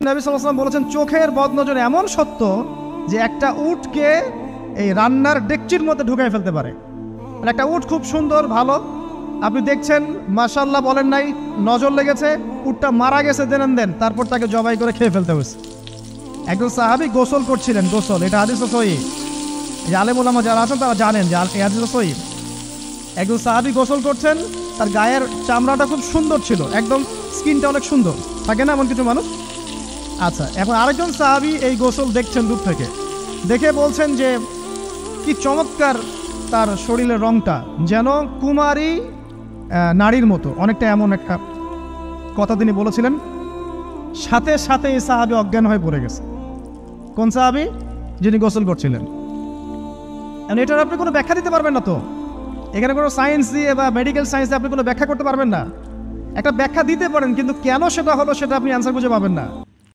নবী সাল্লাল্লাহু আলাইহি ওয়াসাল্লাম বলেছেন চোখের বদনজর এমন সত্য যে একটা উটকে এই রান্নার ডেকচির মধ্যে ঢুকাই ফেলতে পারে। মানে একটা উট খুব সুন্দর ভালো, আপনি দেখছেন মাশাআল্লাহ বলেন নাই, নজর লেগেছে, উটটা মারা গেছে দেন তারপর তাকে জবাই করে খেয়ে ফেলতে হয়েছে। একজন সাহাবী গোসল করছিলেন, গোসল, এটা হাদিস সহিহ, এই আলেম ওলামা যারা আছেন তারা জানেন যে এই হাদিস সহিহ। একজন সাহাবী গোসল করছেন, তার গায়ের চামড়াটা খুব সুন্দর ছিল, একদম স্কিনটা অনেক সুন্দর থাকে না এমন কিছু মানুষ। আচ্ছা, এখন আরেকজন সাহাবী এই গোসল দেখছেন দূর থেকে, দেখে বলছেন যে কি চমৎকার তার শরীরের রংটা, যেন কুমারী নারীর মতো, অনেকটা এমন একটা কথা তিনি বলেছিলেন। সাথে সাথে এই সাহাবী অজ্ঞান হয়ে পড়ে গেছে। কোন সাহাবী? যিনি গোসল করছিলেন। এটার আপনি কোনো ব্যাখ্যা দিতে পারবেন না, তো এখানে কোনো সায়েন্স দিয়ে বা মেডিকেল সায়েন্স দিয়ে আপনি কোনো ব্যাখ্যা করতে পারবেন না। একটা ব্যাখ্যা দিতে পারেন, কিন্তু কেন সেটা হলো সেটা আপনি অ্যান্সার খুঁজে পাবেন না।